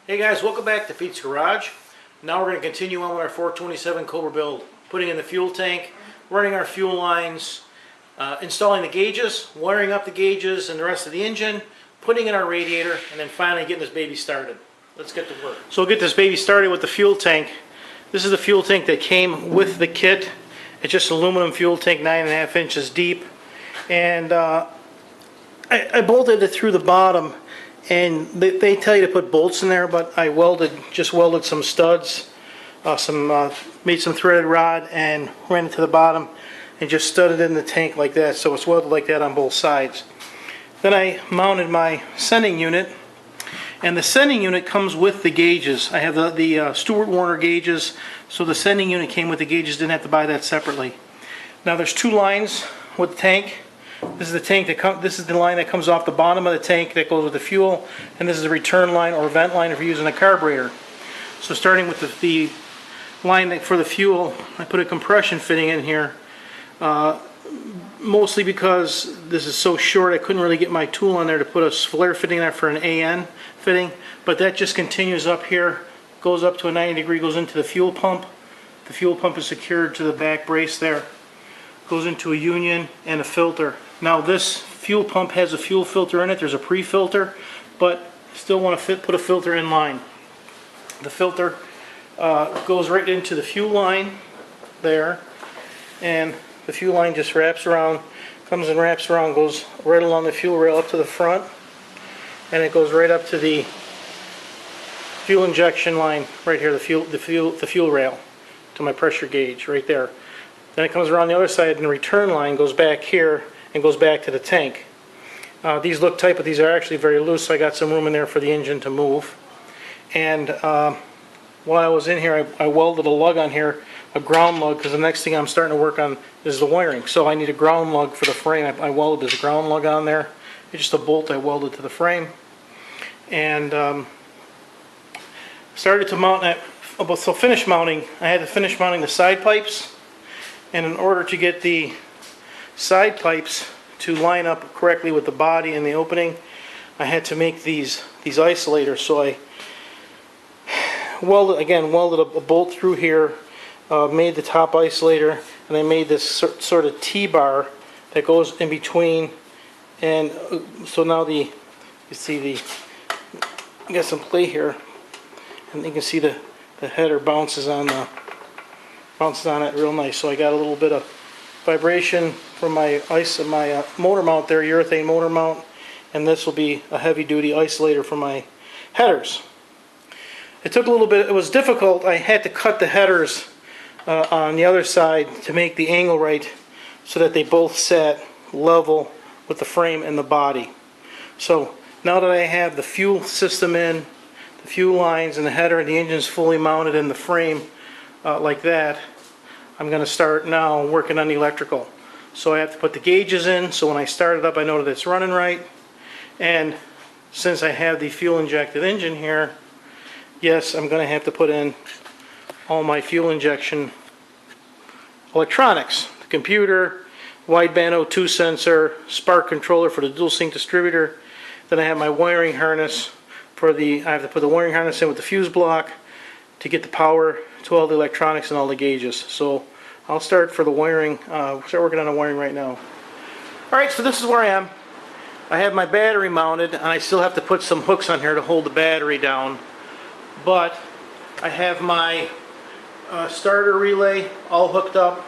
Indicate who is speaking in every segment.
Speaker 1: Hey guys, welcome back to Pete's Garage. Now we're going to continue on with our 427 Cobra build. Putting in the fuel tank, running our fuel lines, installing the gauges, wiring up the gauges and the rest of the engine, putting in our radiator, and then finally getting this baby started. Let's get to work. So we'll get this baby started with the fuel tank. This is the fuel tank that came with the kit. It's just an aluminum fuel tank, 9.5 inches deep. And I bolted it through the bottom. And they tell you to put bolts in there, but I just welded some studs, made some threaded rod and ran it to the bottom and just studded it in the tank like that, so it's welded like that on both sides. Then I mounted my sending unit, and the sending unit comes with the gauges. I have the Stewart Warner gauges, so the sending unit came with the gauges, didn't have to buy that separately. Now there's two lines with the tank. This is the tank this is the line that comes off the bottom of the tank that goes with the fuel, and this is the return line or vent line if you're using a carburetor. So starting with the line for the fuel, I put a compression fitting in here, mostly because this is so short I couldn't really get my tool on there to put a flare fitting there for an AN fitting, but that just continues up here, goes up to a 90 degree, goes into the fuel pump. The fuel pump is secured to the back brace there, goes into a union and a filter. Now this fuel pump has a fuel filter in it. There's a pre-filter, but still want to put a filter in line. The filter goes right into the fuel line there, and the fuel line just wraps around, comes and wraps around, goes right along the fuel rail up to the front, and it goes right up to the fuel injection line right here, the fuel rail to my pressure gauge right there. Then it comes around the other side, and the return line goes back here and goes back to the tank. These look tight, but these are actually very loose, so I got some room in there for the engine to move. And while I was in here, I welded a lug on here, a ground lug, because the next thing I'm starting to work on is the wiring. So I need a ground lug for the frame. I welded this ground lug on there. It's just a bolt I welded to the frame. And started to mount that. So finish mounting, I had to finish mounting the side pipes. And in order to get the side pipes to line up correctly with the body and the opening, I had to make these isolators. So I welded a bolt through here, made the top isolator, and I made this sort of T-bar that goes in between. And so now you see I got some play here, and you can see the header bounces on it real nice. So I got a little bit of vibration from my motor mount there, urethane motor mount, and this will be a heavy duty isolator for my headers. It took a little bit, it was difficult. I had to cut the headers on the other side to make the angle right so that they both sat level with the frame and the body. So now that I have the fuel system in, the fuel lines and the header and the engine's fully mounted in the frame like that, I'm going to start now working on the electrical. So I have to put the gauges in, so when I start it up I know that it's running right. And since I have the fuel injected engine here, yes, I'm going to have to put in all my fuel injection electronics. The computer, wideband O2 sensor, spark controller for the dual sync distributor. Then I have my wiring harness I have to put the wiring harness in with the fuse block to get the power to all the electronics and all the gauges. So I'll start for the wiring, start working on the wiring right now. Alright, so this is where I am. I have my battery mounted, and I still have to put some hooks on here to hold the battery down. But I have my starter relay all hooked up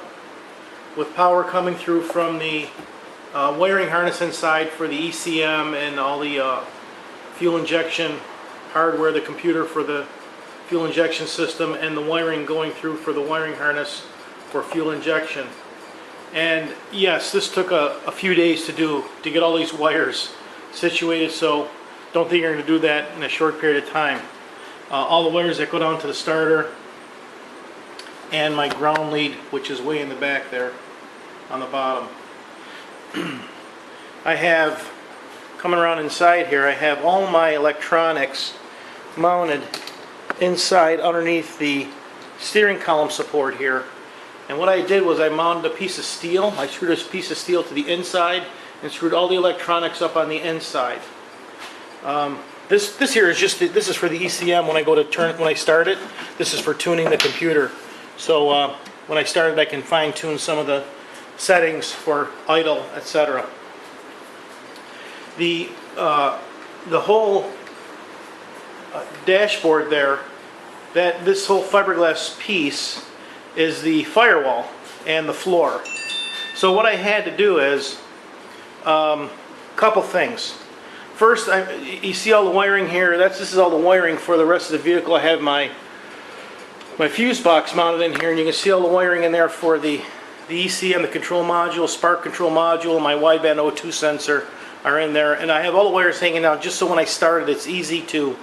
Speaker 1: with power coming through from the wiring harness inside for the ECM and all the fuel injection hardware, the computer for the fuel injection system, and the wiring going through for the wiring harness for fuel injection. And yes, this took a few days to do, to get all these wires situated, so don't think you're going to do that in a short period of time. All the wires that go down to the starter and my ground lead, which is way in the back there on the bottom. I have, coming around inside here, I have all my electronics mounted inside underneath the steering column support here. And what I did was I mounted a piece of steel. I screwed this piece of steel to the inside and screwed all the electronics up on the inside. This here is just this is for the ECM when I go to when I start it. This is for tuning the computer. So when I start it, I can fine tune some of the settings for idle, etc. The whole dashboard there, this whole fiberglass piece is the firewall and the floor. So what I had to do is couple things. First, you see all the wiring here. This is all the wiring for the rest of the vehicle. I have my fuse box mounted in here, and you can see all the wiring in there for the ECM, the control module, spark control module, my wideband O2 sensor are in there, and I have all the wires hanging out just so when I start it, it's easy to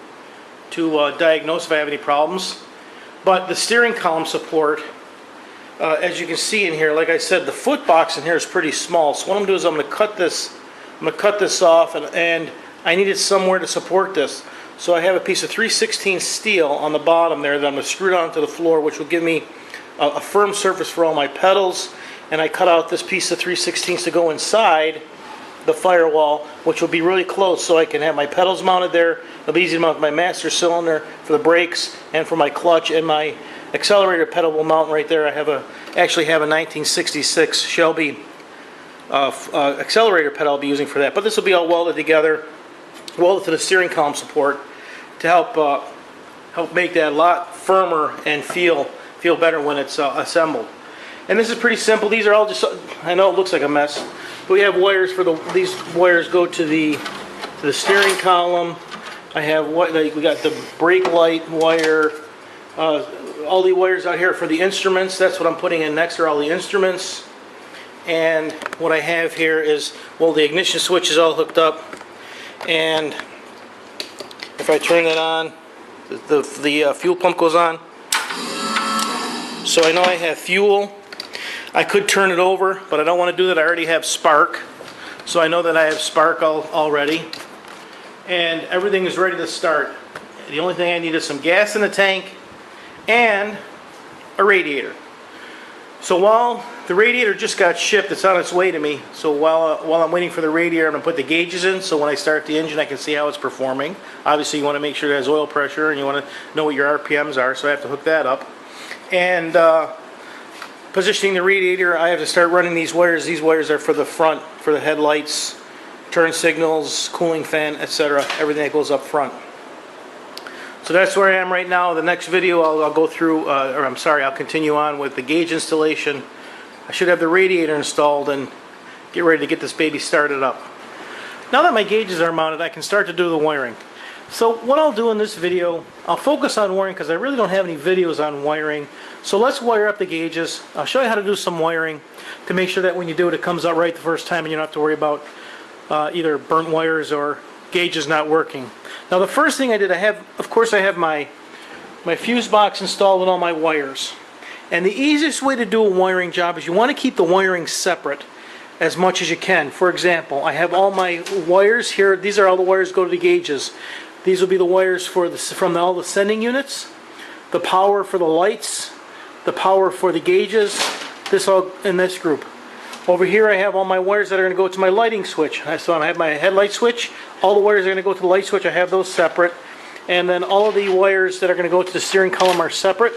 Speaker 1: diagnose if I have any problems. But the steering column support, as you can see in here, like I said, the foot box in here is pretty small. So what I'm going to do is I'm going to cut this off, and I needed somewhere to support this. So I have a piece of 3/16 steel on the bottom there that I'm going to screw down to the floor, which will give me a firm surface for all my pedals. And I cut out this piece of 3/16 to go inside the firewall, which will be really close, so I can have my pedals mounted there. It'll be easy to mount my master cylinder for the brakes and for my clutch, and my accelerator pedal will mount right there. I actually have a 1966 Shelby accelerator pedal I'll be using for that. But this will be all welded together, welded to the steering column support to help make that a lot firmer and feel better when it's assembled. And this is pretty simple. These are all just, I know it looks like a mess, but we have wires for these wires go to the steering column. I have we got the brake light wire, all the wires out here for the instruments. That's what I'm putting in next, are all the instruments. And what I have here is, well, the ignition switch is all hooked up, and if I turn it on, the fuel pump goes on. So I know I have fuel. I could turn it over, but I don't want to do that. I already have spark, so I know that I have spark already, and everything is ready to start. The only thing I need is some gas in the tank and a radiator. So while the radiator just got shipped, it's on its way to me. So while I'm waiting for the radiator, I'm going to put the gauges in, so when I start the engine I can see how it's performing. Obviously you want to make sure it has oil pressure, and you want to know what your RPMs are, so I have to hook that up. And positioning the radiator, I have to start running these wires. These wires are for the front, for the headlights, turn signals, cooling fan, etc. Everything that goes up front. So that's where I am right now. The next video I'll go through, I'll continue on with the gauge installation. I should have the radiator installed and get ready to get this baby started up. Now that my gauges are mounted, I can start to do the wiring. So what I'll do in this video, I'll focus on wiring because I really don't have any videos on wiring. So let's wire up the gauges. I'll show you how to do some wiring to make sure that when you do it, it comes out right the first time and you don't have to worry about either burnt wires or gauges not working. Now the first thing I did, of course I have my fuse box installed with all my wires. And the easiest way to do a wiring job is you want to keep the wiring separate as much as you can. For example, I have all my wires here. These are all the wires that go to the gauges. These will be the wires from all the sending units, the power for the lights, the power for the gauges, this all in this group. Over here I have all my wires that are going to go to my lighting switch. So I have my headlight switch. All the wires are going to go to the light switch. I have those separate. And then all of the wires that are going to go to the steering column are separate.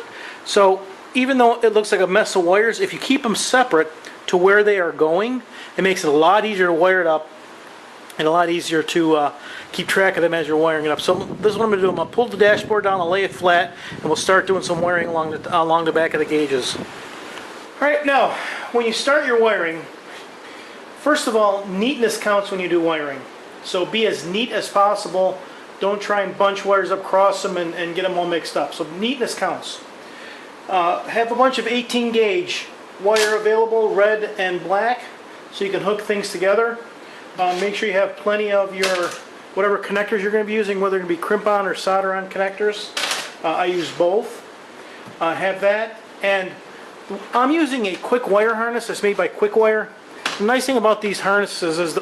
Speaker 1: So even though it looks like a mess of wires, if you keep them separate to where they are going, it makes it a lot easier to wire it up and a lot easier to keep track of them as you're wiring it up. So this is what I'm going to do. I'm going to pull the dashboard down, I'll lay it flat, and we'll start doing some wiring along the back of the gauges. Alright, now, when you start your wiring, first of all, neatness counts when you do wiring. So be as neat as possible. Don't try and bunch wires up, cross them, and get them all mixed up. So neatness counts. Have a bunch of 18 gauge wire available, red and black, so you can hook things together. Make sure you have plenty of your whatever connectors you're going to be using, whether it be crimp-on or solder-on connectors. I use both. Have that. And I'm using a quick wire harness that's made by Quick Wire. The nice thing about these harnesses is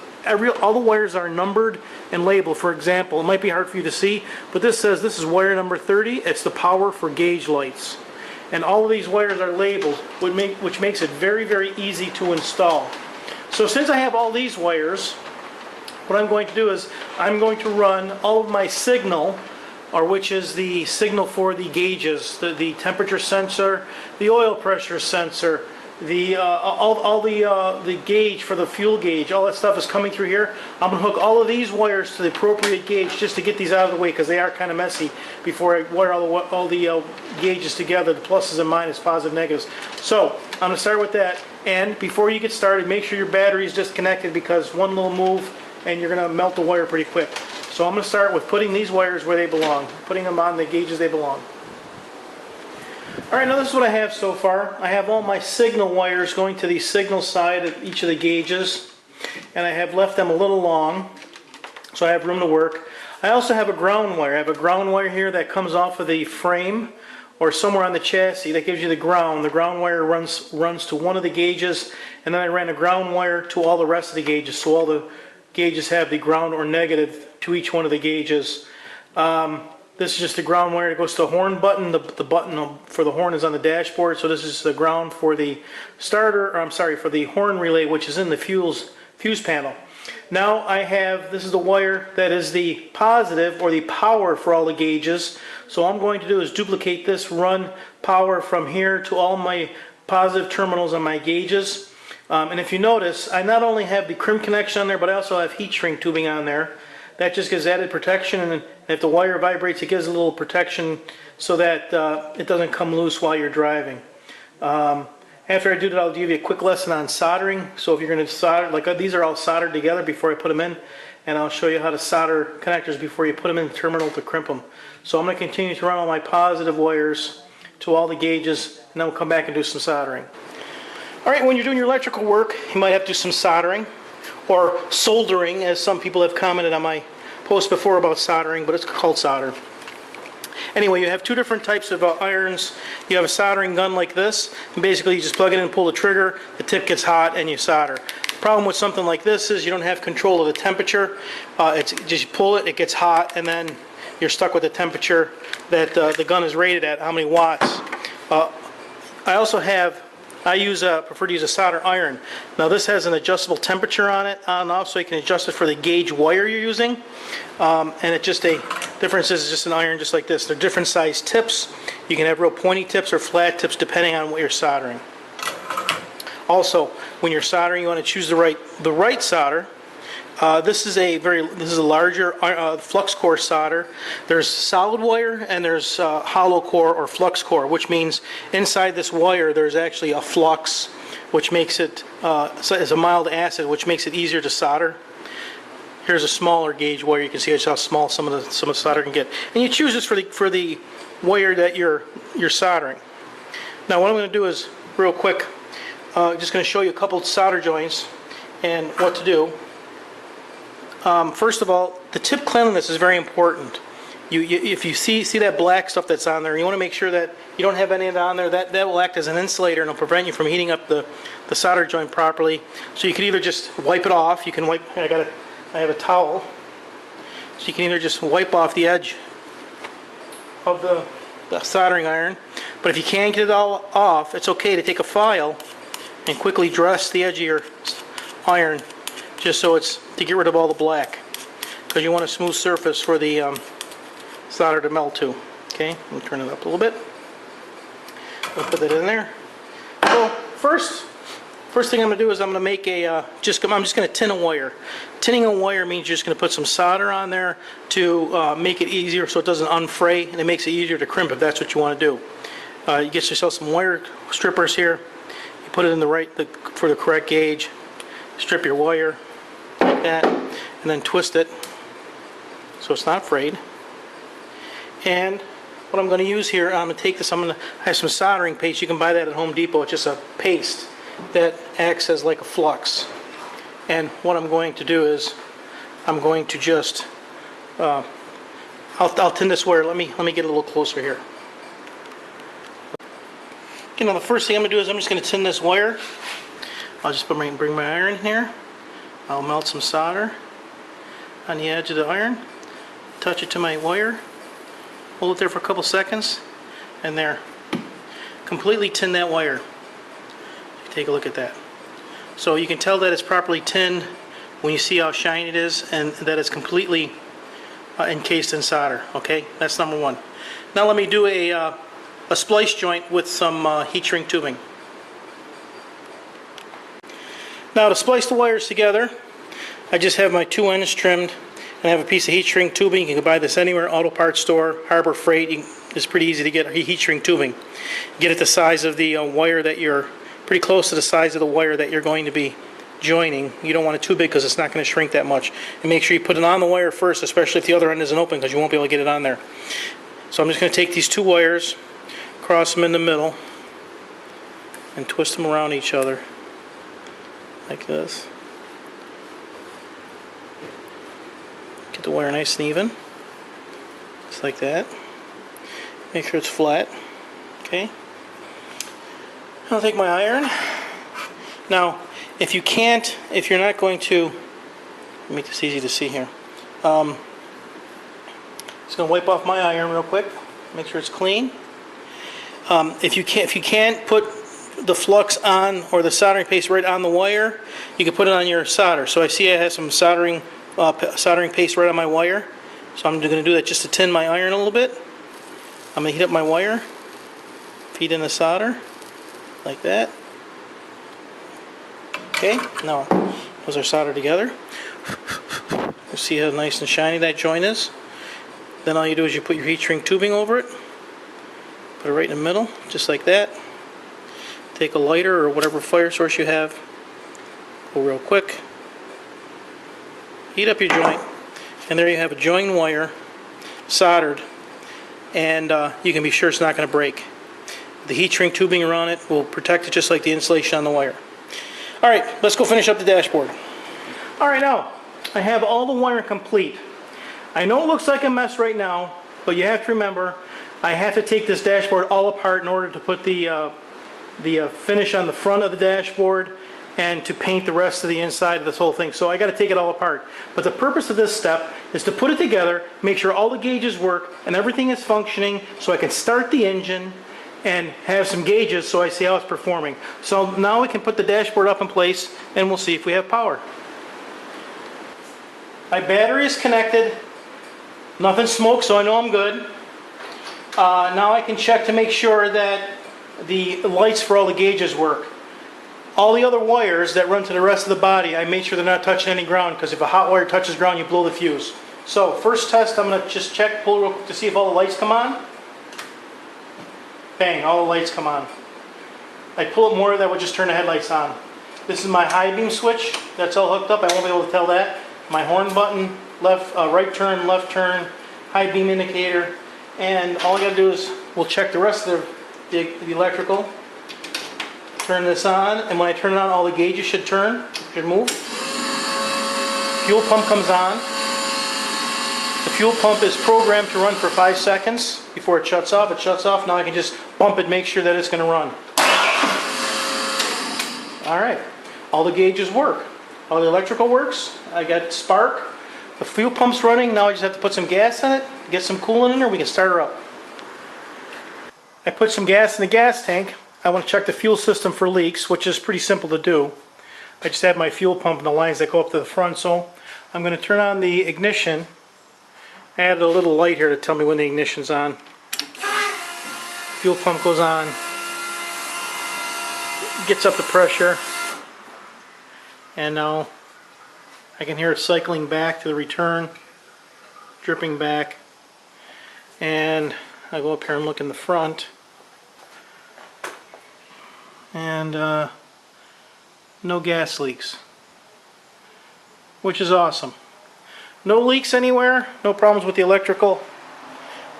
Speaker 1: all the wires are numbered and labeled. For example, it might be hard for you to see, but this says this is wire number 30. It's the power for gauge lights. And all of these wires are labeled, which makes it very, very easy to install. So since I have all these wires, what I'm going to do is I'm going to run all of my signal, or which is the signal for the gauges, the temperature sensor, the oil pressure sensor, all the gauge for the fuel gauge, all that stuff is coming through here. I'm going to hook all of these wires to the appropriate gauge just to get these out of the way, because they are kind of messy before I wire all the gauges together, the pluses and minuses, positive, negatives. So I'm going to start with that. And before you get started, make sure your battery is disconnected, because one little move and you're going to melt the wire pretty quick. So I'm going to start with putting these wires where they belong, putting them on the gauges they belong. Alright, now this is what I have so far. I have all my signal wires going to the signal side of each of the gauges, and I have left them a little long, so I have room to work. I also have a ground wire. I have a ground wire here that comes off of the frame or somewhere on the chassis. That gives you the ground. The ground wire runs to one of the gauges, and then I ran a ground wire to all the rest of the gauges, so all the gauges have the ground or negative to each one of the gauges. This is just the ground wire. It goes to the horn button. The button for the horn is on the dashboard, so this is the ground for the starter, or I'm sorry, for the horn relay, which is in the fuse panel. Now this is the wire that is the positive, or the power for all the gauges. So all I'm going to do is duplicate this, run power from here to all my positive terminals on my gauges. And if you notice, I not only have the crimp connection on there, but I also have heat shrink tubing on there. That just gives added protection, and if the wire vibrates, it gives a little protection so that it doesn't come loose while you're driving. After I do that, I'll give you a quick lesson on soldering. So if you're going to solder, like these are all soldered together before I put them in, and I'll show you how to solder connectors before you put them in the terminal to crimp them. So I'm going to continue to run all my positive wires to all the gauges, and then we'll come back and do some soldering. Alright, when you're doing your electrical work, you might have to do some soldering, or soldering, as some people have commented on my post before about soldering, but it's called solder. Anyway, you have two different types of irons. You have a soldering gun like this, and basically you just plug it in and pull the trigger, the tip gets hot, and you solder. The problem with something like this is you don't have control of the temperature. It's just you pull it, it gets hot, and then you're stuck with the temperature that the gun is rated at, how many watts. I prefer to use a solder iron. Now this has an adjustable temperature on it, on and off, so you can adjust it for the gauge wire you're using. And difference is just an iron just like this. They're different size tips. You can have real pointy tips or flat tips depending on what you're soldering. Also, when you're soldering, you want to choose the right solder. This is a larger flux core solder. There's solid wire and there's hollow core or flux core, which means inside this wire there's actually a flux, which makes it it's a mild acid, which makes it easier to solder. Here's a smaller gauge wire. You can see how small some of the solder can get, and you choose this for the wire that you're soldering. Now what I'm going to do is real quick, just going to show you a couple of solder joints and what to do. First of all, the tip cleanliness is very important. If you see that black stuff that's on there, you want to make sure that you don't have any of that on there. That will act as an insulator and it'll prevent you from heating up the solder joint properly. So you can either just wipe it off. You can wipe. I have a towel, so you can either just wipe off the edge of the soldering iron. But if you can't get it all off, it's okay to take a file and quickly dress the edge of your iron, just so it's to get rid of all the black, because you want a smooth surface for the solder to melt to. Okay, let me turn it up a little bit. I'll put that in there. So first thing I'm going to do is I'm going to make I'm just going to tin a wire. Tinning a wire means you're just going to put some solder on there to make it easier so it doesn't unfray, and it makes it easier to crimp if that's what you want to do. You get yourself some wire strippers here. You put it in for the correct gauge. Strip your wire like that, and then twist it so it's not frayed. And what I'm going to use here, I'm going to take this, I have some soldering paste. You can buy that at Home Depot. It's just a paste that acts as like a flux. And what I'm going to do is I'm going to just I'll tin this wire. Let me get a little closer here. Okay, now the first thing I'm going to do is I'm just going to tin this wire. I'll just bring my iron here. I'll melt some solder on the edge of the iron, touch it to my wire, hold it there for a couple seconds, and there. Completely tin that wire. Take a look at that. So you can tell that it's properly tinned when you see how shiny it is and that it's completely encased in solder. Okay, that's number one. Now let me do a splice joint with some heat shrink tubing. Now to splice the wires together, I just have my two ends trimmed and I have a piece of heat shrink tubing. You can buy this anywhere, auto parts store, Harbor Freight. It's pretty easy to get heat shrink tubing. Get it the size of the wire that you're, pretty close to the size of the wire that you're going to be joining. You don't want it too big because it's not going to shrink that much. And make sure you put it on the wire first, especially if the other end isn't open, because you won't be able to get it on there. So I'm just going to take these two wires, cross them in the middle, and twist them around each other like this. Get the wire nice and even, just like that. Make sure it's flat. Okay. I'll take my iron. Now, if you're not going to, make this easy to see here. Just gonna wipe off my iron real quick. Make sure it's clean. If you can't put the flux on or the soldering paste right on the wire, you can put it on your solder. So I see I have some soldering paste right on my wire. So I'm going to do that just to tin my iron a little bit. I'm going to heat up my wire, feed in the solder, like that. Okay, now those are soldered together. You see how nice and shiny that joint is. Then all you do is you put your heat shrink tubing over it. Put it right in the middle, just like that. Take a lighter or whatever fire source you have. Go real quick. Heat up your joint. And there you have a joined wire, soldered. And you can be sure it's not going to break. The heat shrink tubing around it will protect it just like the insulation on the wire. Alright, let's go finish up the dashboard. Alright, now, I have all the wiring complete. I know it looks like a mess right now, but you have to remember, I have to take this dashboard all apart in order to put the finish on the front of the dashboard and to paint the rest of the inside of this whole thing. So I got to take it all apart. But the purpose of this step is to put it together, make sure all the gauges work and everything is functioning so I can start the engine and have some gauges so I see how it's performing. So now we can put the dashboard up in place and we'll see if we have power. My battery is connected. Nothing smoked, so I know I'm good. Now I can check to make sure that the lights for all the gauges work. All the other wires that run to the rest of the body, I made sure they're not touching any ground, because if a hot wire touches ground, you blow the fuse. So first test, I'm going to just check, pull real quick to see if all the lights come on. Bang, all the lights come on. I pull it more, that would just turn the headlights on. This is my high beam switch. That's all hooked up. I won't be able to tell that. My horn button, right turn, left turn, high beam indicator, and all I got to do is we'll check the rest of the electrical. Turn this on, and when I turn it on, all the gauges should move. Fuel pump comes on. The fuel pump is programmed to run for 5 seconds before it shuts off. It shuts off. Now I can just bump it, make sure that it's going to run. All right. All the gauges work. All the electrical works. I got spark. The fuel pump's running. Now I just have to put some gas in it, get some coolant in there, we can start her up. I put some gas in the gas tank. I want to check the fuel system for leaks, which is pretty simple to do. I just have my fuel pump and the lines that go up to the front, so I'm going to turn on the ignition. I added a little light here to tell me when the ignition's on. Fuel pump goes on, gets up the pressure, and now I can hear it cycling back to the return, dripping back, and I go up here and look in the front, and no gas leaks, which is awesome. No leaks anywhere, no problems with the electrical.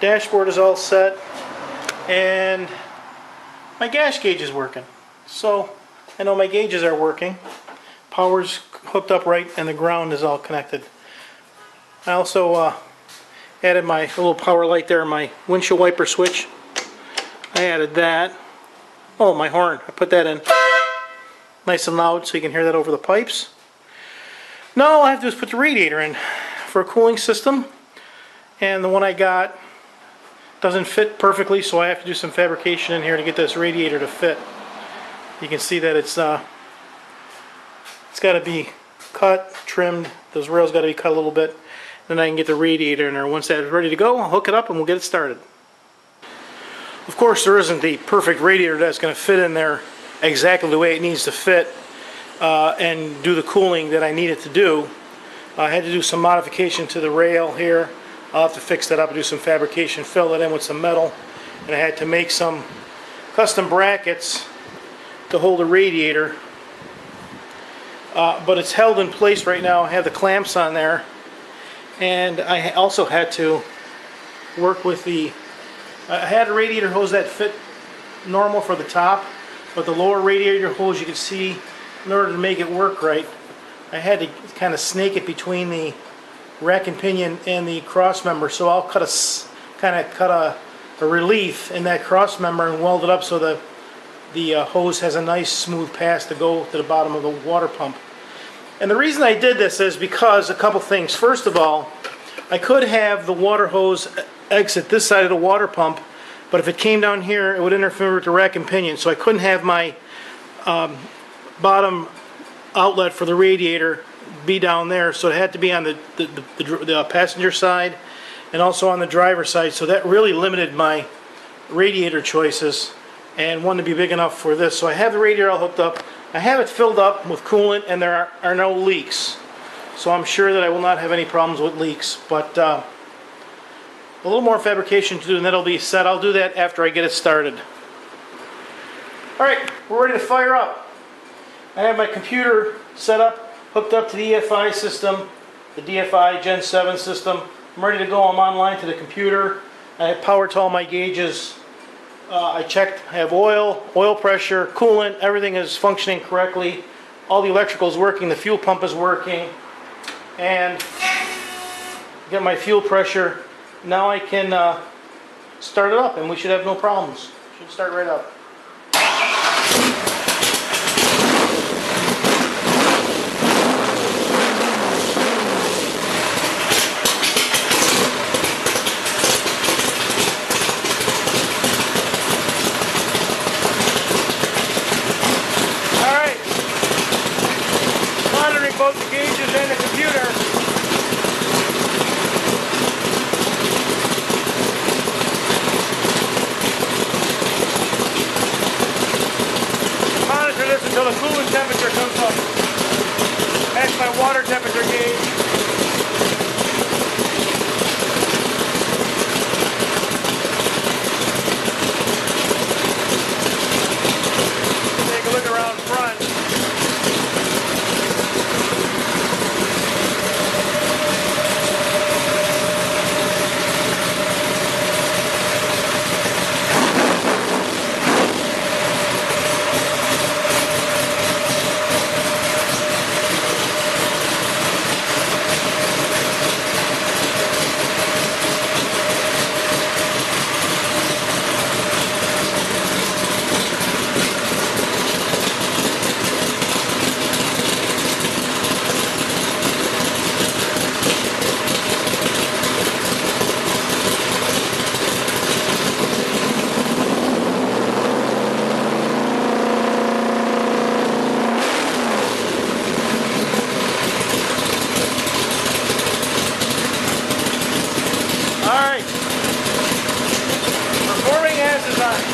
Speaker 1: Dashboard is all set, and my gas gauge is working. So I know my gauges are working. Power's hooked up right, and the ground is all connected. I also added my little power light there, my windshield wiper switch. I added that. Oh, my horn, I put that in nice and loud so you can hear that over the pipes. Now all I have to do is put the radiator in for a cooling system, and the one I got doesn't fit perfectly, so I have to do some fabrication in here to get this radiator to fit. You can see that it's got to be cut, trimmed. Those rails got to be cut a little bit. Then I can get the radiator in there. Once that is ready to go, I'll hook it up and we'll get it started. Of course, there isn't the perfect radiator that's going to fit in there exactly the way it needs to fit and do the cooling that I need it to do. I had to do some modification to the rail here. I'll have to fix that up and do some fabrication, fill it in with some metal. And I had to make some custom brackets to hold the radiator. But it's held in place right now. I have the clamps on there. And I also had to work with I had a radiator hose that fit normal for the top, but the lower radiator hose, you can see, in order to make it work right, I had to kind of snake it between the rack and pinion and the cross member. So I'll cut a relief in that cross member and weld it up so the hose has a nice smooth pass to go to the bottom of the water pump. And the reason I did this is because a couple things. First of all, I could have the water hose exit this side of the water pump, but if it came down here, it would interfere with the rack and pinion. So I couldn't have my bottom outlet for the radiator be down there. So it had to be on the passenger side and also on the driver's side. So that really limited my radiator choices and wanted to be big enough for this. So I have the radiator all hooked up. I have it filled up with coolant and there are no leaks. So I'm sure that I will not have any problems with leaks. But a little more fabrication to do and that'll be set. I'll do that after I get it started. Alright, we're ready to fire up. I have my computer set up, hooked up to the EFI system, the DFI Gen 7 system. I'm ready to go. I'm online to the computer. I have power to all my gauges. I checked, I have oil pressure, coolant, everything is functioning correctly. All the electrical is working, the fuel pump is working. And get my fuel pressure. Now I can start it up and we should have no problems. Should start right up. Both the gauges and the computer. Monitor this until the coolant temperature comes up. That's my water temperature gauge. Take a look around front. Alright, performing as designed.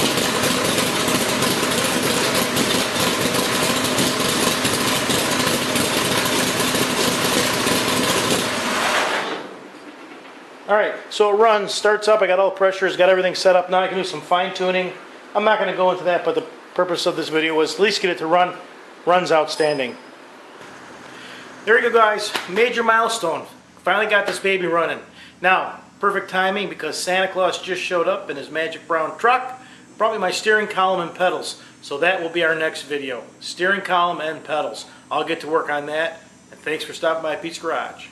Speaker 1: Alright, so it runs, starts up, I got all the pressures, got everything set up. Now I can do some fine tuning. I'm not going to go into that, but the purpose of this video was at least get it to run. Runs outstanding. There you go guys, major milestone. Finally got this baby running. Now, perfect timing because Santa Claus just showed up in his magic brown truck. Brought me my steering column and pedals. So that will be our next video. Steering column and pedals. I'll get to work on that. And thanks for stopping by Pete's Garage.